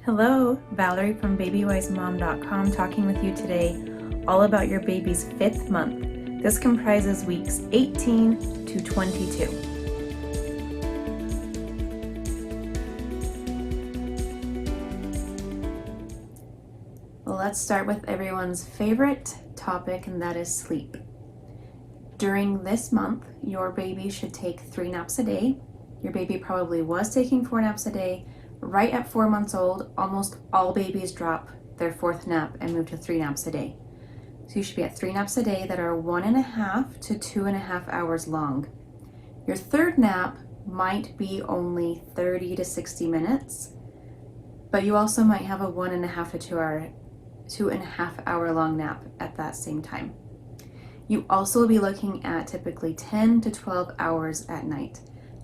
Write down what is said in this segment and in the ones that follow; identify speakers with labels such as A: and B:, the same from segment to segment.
A: Hello, Valerie from BabywiseMom.com talking with you today all about your baby's 5th month. This comprises weeks 18 to 22. Well, let's start with everyone's favorite topic, and that is sleep. During this month, your baby should take 3 naps a day. Your baby probably was taking 4 naps a day. Right at 4 months old, almost all babies drop their 4th nap and move to 3 naps a day. So you should be at 3 naps a day that are 1.5 to 2.5 hours long. Your 3rd nap might be only 30 to 60 minutes, but you also might have a 1.5 to 2.5 hour long nap at that same time. You also will be looking at typically 10 to 12 hours at night.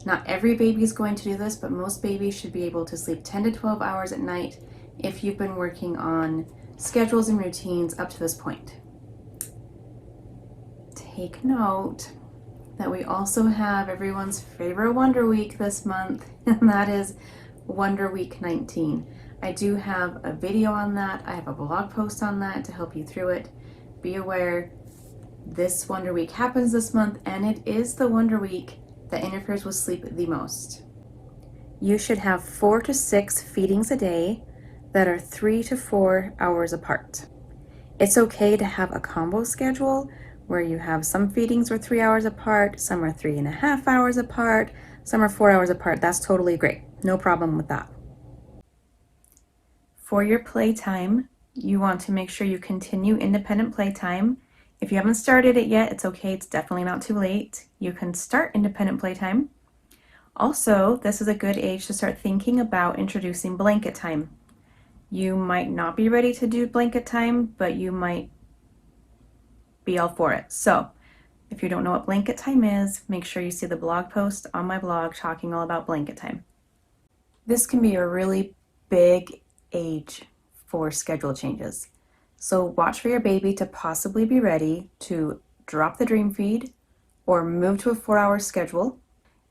A: Not every baby is going to do this, but most babies should be able to sleep 10 to 12 hours at night if you've been working on schedules and routines up to this point. Take note that we also have everyone's favorite Wonder Week this month, and that is Wonder Week 19. I do have a video on that. I have a blog post on that to help you through it. Be aware, this Wonder Week happens this month, and it is the Wonder Week that interferes with sleep the most. You should have 4 to 6 feedings a day that are 3 to 4 hours apart. It's okay to have a combo schedule where you have some feedings are 3 hours apart, some are 3.5 hours apart, some are 4 hours apart. That's totally great. No problem with that. For your playtime, you want to make sure you continue independent playtime. If you haven't started it yet, it's okay. It's definitely not too late. You can start independent playtime. Also, this is a good age to start thinking about introducing blanket time. You might not be ready to do blanket time, but you might be all for it. So, if you don't know what blanket time is, make sure you see the blog post on my blog talking all about blanket time. This can be a really big age for schedule changes. So watch for your baby to possibly be ready to drop the dream feed or move to a 4-hour schedule.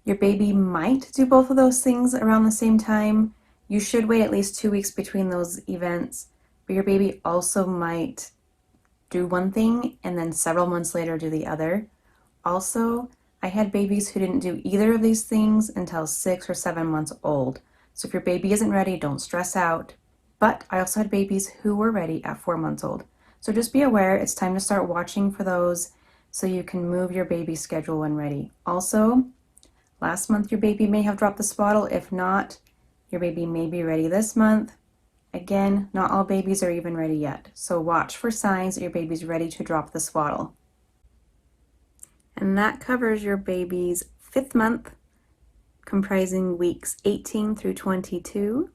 A: Your baby might do both of those things around the same time. You should wait at least 2 weeks between those events, but your baby also might do one thing and then several months later do the other. Also, I had babies who didn't do either of these things until 6 or 7 months old. So if your baby isn't ready, don't stress out. But I also had babies who were ready at 4 months old. So just be aware, it's time to start watching for those so you can move your baby's schedule when ready. Also, last month your baby may have dropped the swaddle. If not, your baby may be ready this month. Again, not all babies are even ready yet. So watch for signs that your baby's ready to drop the swaddle. And that covers your baby's 5th month, comprising weeks 18 through 22.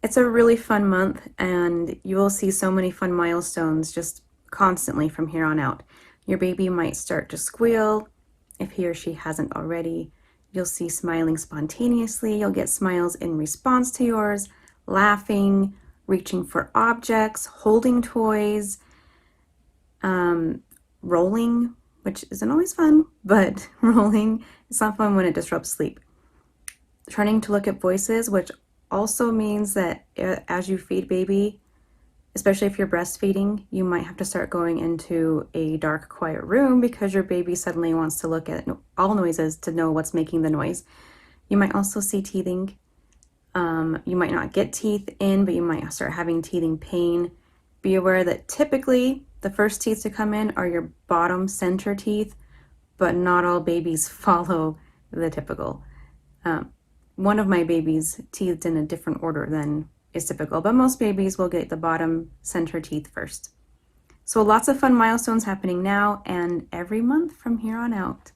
A: It's a really fun month, and you will see so many fun milestones just constantly from here on out. Your baby might start to squeal if he or she hasn't already. You'll see smiling spontaneously. You'll get smiles in response to yours, laughing, reaching for objects, holding toys, rolling, which isn't always fun, but rolling, it's not fun when it disrupts sleep. Turning to look at voices, which also means that as you feed baby, especially if you're breastfeeding, you might have to start going into a dark, quiet room because your baby suddenly wants to look at all noises to know what's making the noise. You might also see teething. You might not get teeth in, but you might start having teething pain. Be aware that typically the first teeth to come in are your bottom center teeth, but not all babies follow the typical. One of my babies teethed in a different order than is typical, but most babies will get the bottom center teeth first. So lots of fun milestones happening now and every month from here on out.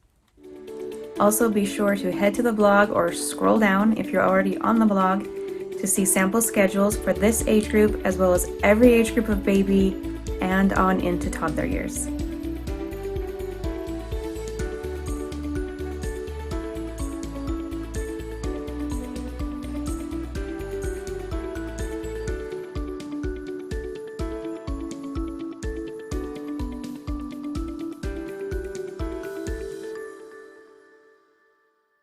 A: Also be sure to head to the blog or scroll down if you're already on the blog to see sample schedules for this age group as well as every age group of baby and on into toddler years.